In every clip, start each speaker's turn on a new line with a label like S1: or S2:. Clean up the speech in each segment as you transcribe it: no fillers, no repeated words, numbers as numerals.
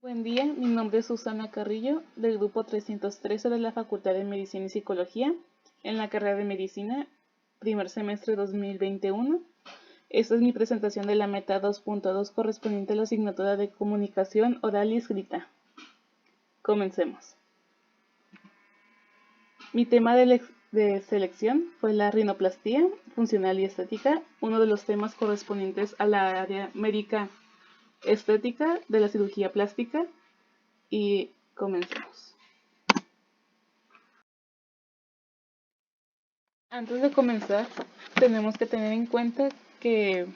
S1: Buen día, mi nombre es Susana Carrillo, del grupo 313 de la Facultad de Medicina y Psicología, en la carrera de Medicina, primer semestre 2021. Esta es mi presentación de la meta 2.2 correspondiente a la asignatura de Comunicación Oral y Escrita. Comencemos. Mi tema de selección fue la rinoplastía funcional y estética, uno de los temas correspondientes a la área médica estética de la cirugía plástica, y comencemos. Antes de comenzar, tenemos que tener en cuenta que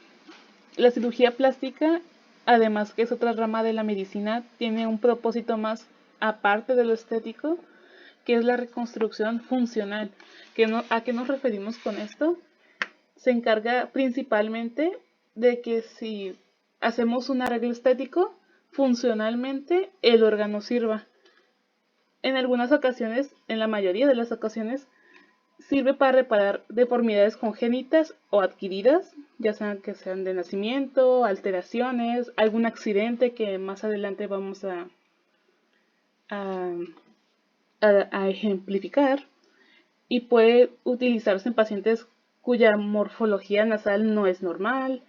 S1: la cirugía plástica, además que es otra rama de la medicina, tiene un propósito más aparte de lo estético, que es la reconstrucción funcional. ¿A qué nos referimos con esto? Se encarga principalmente de que si hacemos un arreglo estético, funcionalmente el órgano sirva. En algunas ocasiones, en la mayoría de las ocasiones, sirve para reparar deformidades congénitas o adquiridas, ya sean que sean de nacimiento, alteraciones, algún accidente que más adelante vamos a ejemplificar, y puede utilizarse en pacientes cuya morfología nasal no es normal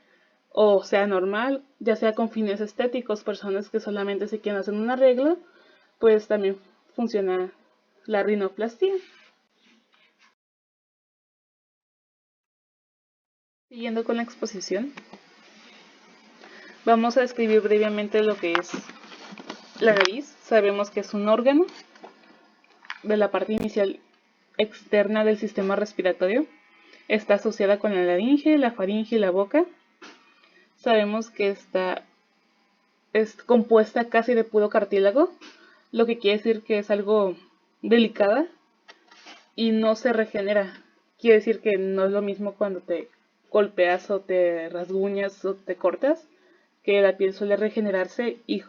S1: o sea normal, ya sea con fines estéticos, personas que solamente se quieren hacer un arreglo, pues también funciona la rinoplastia. Siguiendo con la exposición, vamos a describir brevemente lo que es la nariz. Sabemos que es un órgano de la parte inicial externa del sistema respiratorio. Está asociada con la laringe, la faringe y la boca. Sabemos que es compuesta casi de puro cartílago, lo que quiere decir que es algo delicada y no se regenera. Quiere decir que no es lo mismo cuando te golpeas o te rasguñas o te cortas, que la piel suele regenerarse y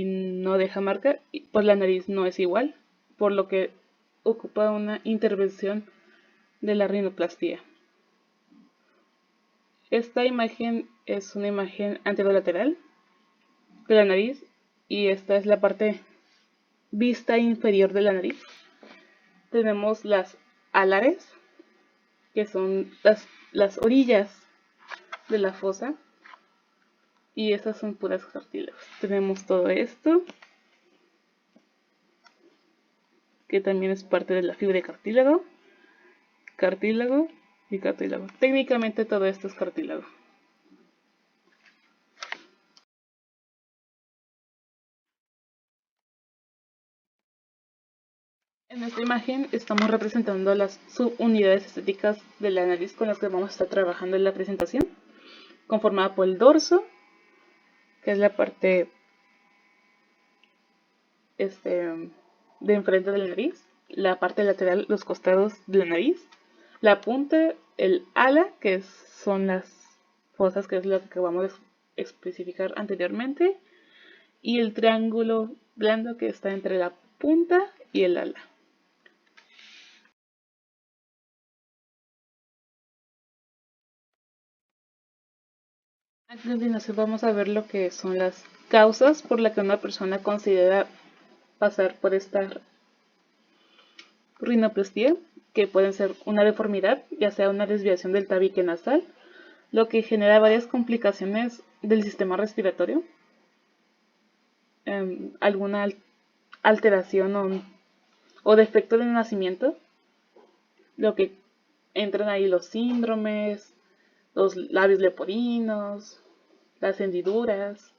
S1: no deja marca. Pues la nariz no es igual, por lo que ocupa una intervención de la rinoplastia. Esta imagen es una imagen anterolateral de la nariz y esta es la parte vista inferior de la nariz. Tenemos las alares, que son las orillas de la fosa, y estas son puras cartílagos. Tenemos todo esto, que también es parte de la fibra de cartílago, cartílago y cartílago. Técnicamente todo esto es cartílago. En esta imagen estamos representando las subunidades estéticas de la nariz con las que vamos a estar trabajando en la presentación, conformada por el dorso, que es la parte de enfrente de la nariz, la parte lateral, los costados de la nariz, la punta, el ala, que son las fosas, que es lo que vamos a especificar anteriormente, y el triángulo blando que está entre la punta y el ala. A continuación vamos a ver lo que son las causas por las que una persona considera pasar por esta rinoplastia, que pueden ser una deformidad, ya sea una desviación del tabique nasal, lo que genera varias complicaciones del sistema respiratorio, alguna alteración o defecto de nacimiento, lo que entran ahí los síndromes, los labios leporinos, las hendiduras,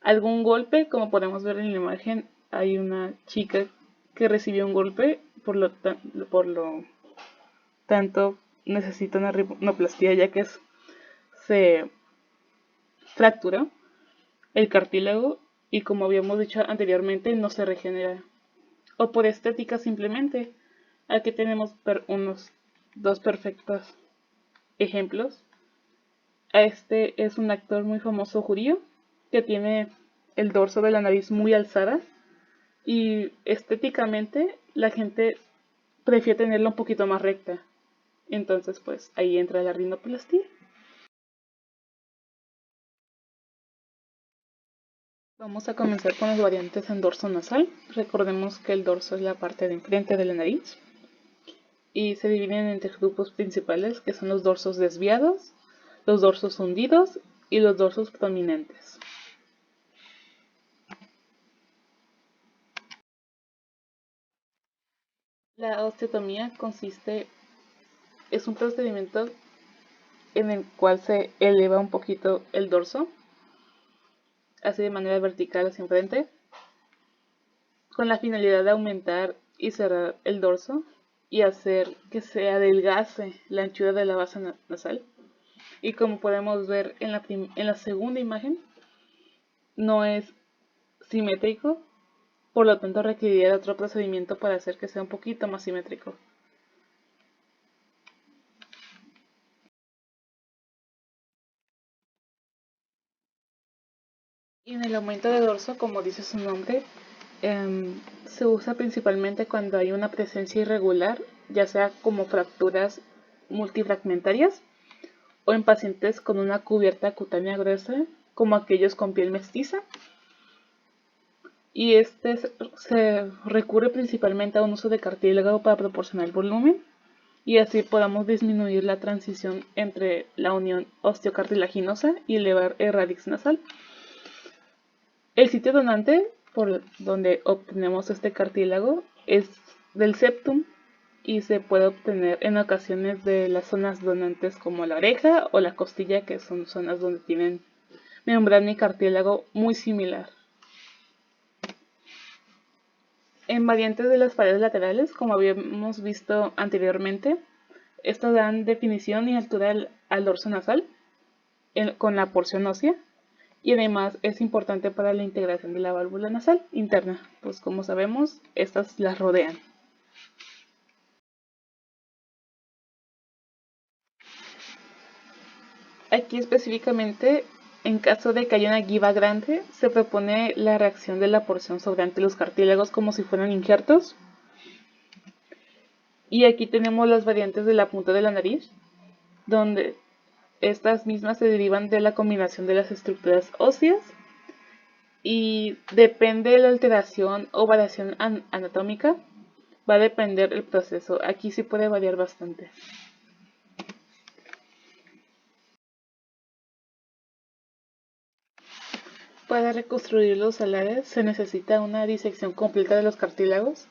S1: algún golpe, como podemos ver en la imagen. Hay una chica que recibió un golpe, por lo tanto necesita una rinoplastia, ya que se fracturó el cartílago y, como habíamos dicho anteriormente, no se regenera. O por estética simplemente. Aquí tenemos unos dos perfectos ejemplos. Este es un actor muy famoso judío que tiene el dorso de la nariz muy alzada, y estéticamente la gente prefiere tenerla un poquito más recta. Entonces pues ahí entra la rinoplastia. Vamos a comenzar con las variantes en dorso nasal. Recordemos que el dorso es la parte de enfrente de la nariz y se dividen entre grupos principales que son los dorsos desviados, los dorsos hundidos y los dorsos prominentes. La osteotomía es un procedimiento en el cual se eleva un poquito el dorso, así de manera vertical hacia enfrente, con la finalidad de aumentar y cerrar el dorso y hacer que se adelgace la anchura de la base nasal. Y como podemos ver en la segunda imagen, no es simétrico, por lo tanto requeriría de otro procedimiento para hacer que sea un poquito más simétrico. Y en el aumento de dorso, como dice su nombre, se usa principalmente cuando hay una presencia irregular, ya sea como fracturas multifragmentarias o en pacientes con una cubierta cutánea gruesa, como aquellos con piel mestiza. Y se recurre principalmente a un uso de cartílago para proporcionar volumen y así podamos disminuir la transición entre la unión osteocartilaginosa y elevar el radix nasal. El sitio donante por donde obtenemos este cartílago es del septum y se puede obtener en ocasiones de las zonas donantes como la oreja o la costilla, que son zonas donde tienen membrana y cartílago muy similar. En variantes de las paredes laterales, como habíamos visto anteriormente, estas dan definición y altura al dorso nasal con la porción ósea y además es importante para la integración de la válvula nasal interna, pues como sabemos, estas las rodean. Aquí específicamente, en caso de que haya una giba grande, se propone la reacción de la porción sobrante de los cartílagos como si fueran injertos. Y aquí tenemos las variantes de la punta de la nariz, donde estas mismas se derivan de la combinación de las estructuras óseas y depende de la alteración o variación anatómica, va a depender el proceso. Aquí sí puede variar bastante. Para reconstruir los alares se necesita una disección completa de los cartílagos,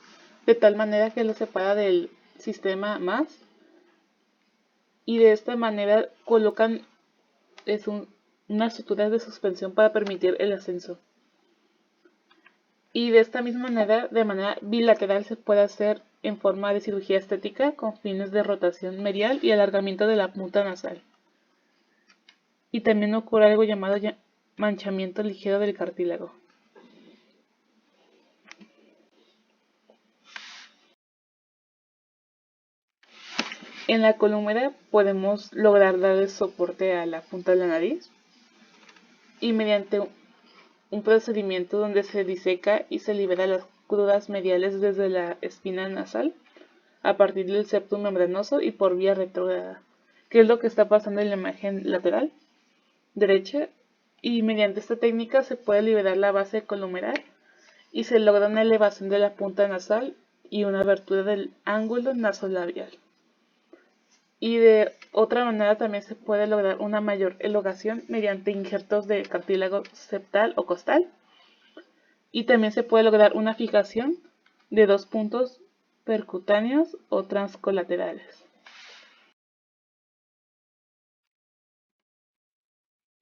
S1: de tal manera que los separa del sistema más, y de esta manera colocan unas estructuras de suspensión para permitir el ascenso. Y de esta misma manera, de manera bilateral, se puede hacer en forma de cirugía estética con fines de rotación medial y alargamiento de la punta nasal. Y también ocurre algo llamado manchamiento ligero del cartílago. En la columela podemos lograr darle soporte a la punta de la nariz y mediante un procedimiento donde se diseca y se libera las crudas mediales desde la espina nasal a partir del septum membranoso y por vía retrógrada, que es lo que está pasando en la imagen lateral derecha, y mediante esta técnica se puede liberar la base columeral y se logra una elevación de la punta nasal y una abertura del ángulo nasolabial. Y de otra manera también se puede lograr una mayor elongación mediante injertos de cartílago septal o costal. Y también se puede lograr una fijación de dos puntos percutáneos o transcolaterales.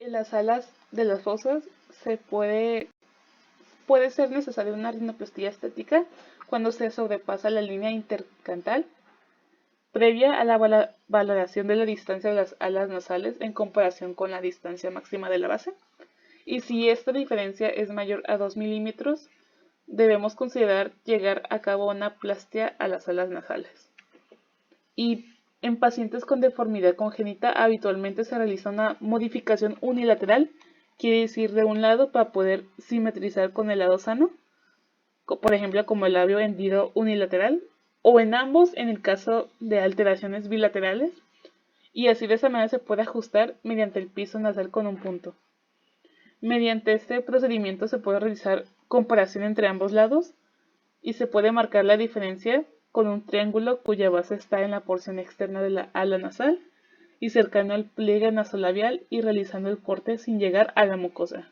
S1: En las alas de las fosas puede ser necesaria una rinoplastia estética cuando se sobrepasa la línea intercantal previa a la valoración de la distancia de las alas nasales en comparación con la distancia máxima de la base. Y si esta diferencia es mayor a 2 milímetros, debemos considerar llegar a cabo una plastia a las alas nasales. Y en pacientes con deformidad congénita habitualmente se realiza una modificación unilateral, quiere decir de un lado para poder simetrizar con el lado sano, por ejemplo como el labio hendido unilateral, o en ambos en el caso de alteraciones bilaterales, y así de esa manera se puede ajustar mediante el piso nasal con un punto. Mediante este procedimiento se puede realizar comparación entre ambos lados y se puede marcar la diferencia con un triángulo cuya base está en la porción externa de la ala nasal y cercano al pliegue nasolabial y realizando el corte sin llegar a la mucosa.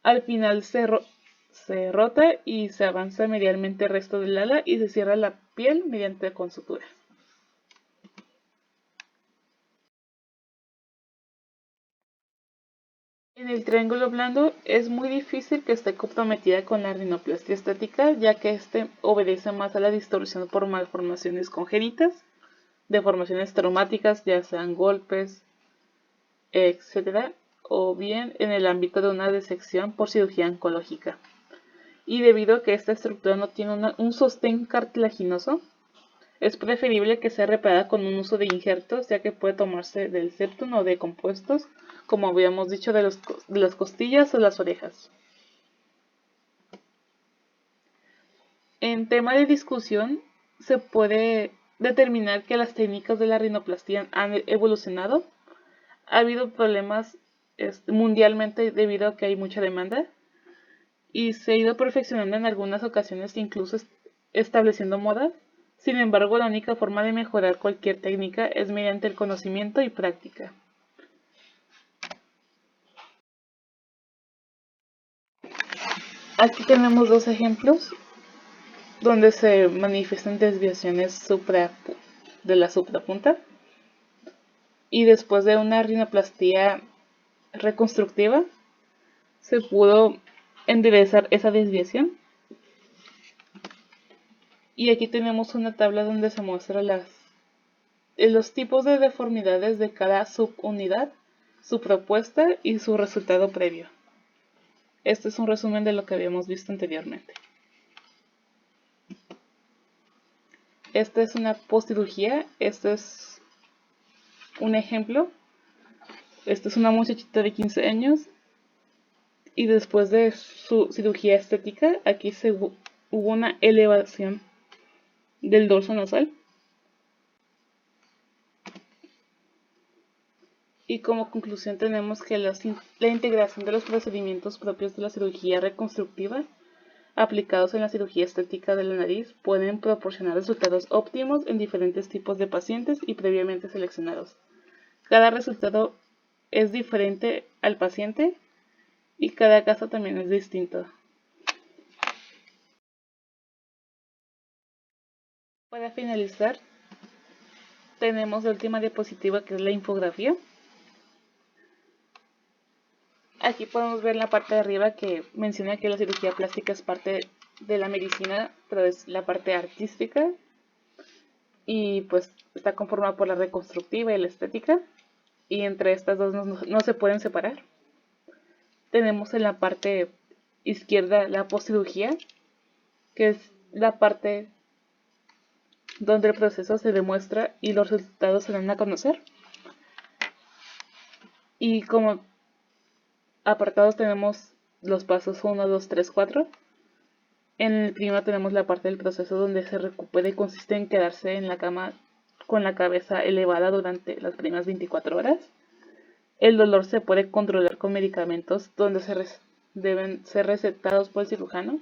S1: Al final se rota y se avanza medialmente el resto del ala y se cierra la piel mediante con suturas. En el triángulo blando es muy difícil que esté comprometida con la rinoplastia estética, ya que este obedece más a la distorsión por malformaciones congénitas, deformaciones traumáticas, ya sean golpes, etc., o bien en el ámbito de una disección por cirugía oncológica. Y debido a que esta estructura no tiene un sostén cartilaginoso, es preferible que sea reparada con un uso de injertos, ya que puede tomarse del septum o de compuestos, como habíamos dicho, de las costillas o las orejas. En tema de discusión, se puede determinar que las técnicas de la rinoplastia han evolucionado. Ha habido problemas mundialmente debido a que hay mucha demanda y se ha ido perfeccionando en algunas ocasiones, incluso estableciendo modas. Sin embargo, la única forma de mejorar cualquier técnica es mediante el conocimiento y práctica. Aquí tenemos dos ejemplos donde se manifiestan desviaciones de la suprapunta y después de una rinoplastia reconstructiva se pudo enderezar esa desviación. Y aquí tenemos una tabla donde se muestra los tipos de deformidades de cada subunidad, su propuesta y su resultado previo. Este es un resumen de lo que habíamos visto anteriormente. Esta es una postcirugía, este es un ejemplo. Esta es una muchachita de 15 años y después de su cirugía estética, aquí hubo una elevación del dorso nasal. Y como conclusión tenemos que la integración de los procedimientos propios de la cirugía reconstructiva aplicados en la cirugía estética de la nariz pueden proporcionar resultados óptimos en diferentes tipos de pacientes y previamente seleccionados. Cada resultado es diferente al paciente y cada caso también es distinto. Para finalizar, tenemos la última diapositiva que es la infografía. Aquí podemos ver en la parte de arriba que menciona que la cirugía plástica es parte de la medicina, pero es la parte artística y pues está conformada por la reconstructiva y la estética y entre estas dos no se pueden separar. Tenemos en la parte izquierda la postcirugía, que es la parte donde el proceso se demuestra y los resultados se dan a conocer. Y como apartados tenemos los pasos 1, 2, 3, 4. En el primero tenemos la parte del proceso donde se recupera y consiste en quedarse en la cama con la cabeza elevada durante las primeras 24 horas. El dolor se puede controlar con medicamentos donde deben ser recetados por el cirujano.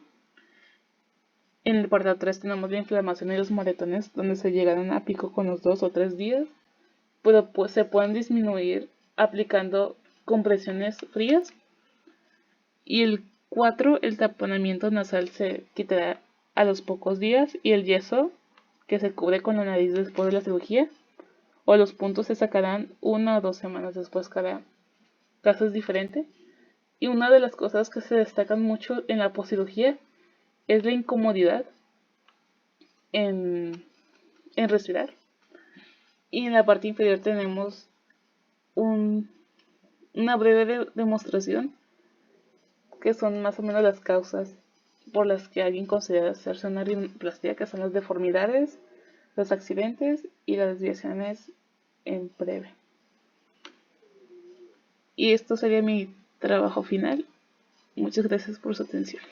S1: En el apartado 3 tenemos la inflamación y los moretones donde se llegarán a pico con los 2 o 3 días, pero pues se pueden disminuir aplicando compresiones frías. Y el 4, el taponamiento nasal se quitará a los pocos días y el yeso que se cubre con la nariz después de la cirugía o los puntos se sacarán 1 o 2 semanas después. Cada caso es diferente. Y una de las cosas que se destacan mucho en la postcirugía es la incomodidad en respirar. Y en la parte inferior tenemos una breve demostración que son más o menos las causas por las que alguien considera hacerse una rinoplastia, que son las deformidades, los accidentes y las desviaciones en breve. Y esto sería mi trabajo final. Muchas gracias por su atención.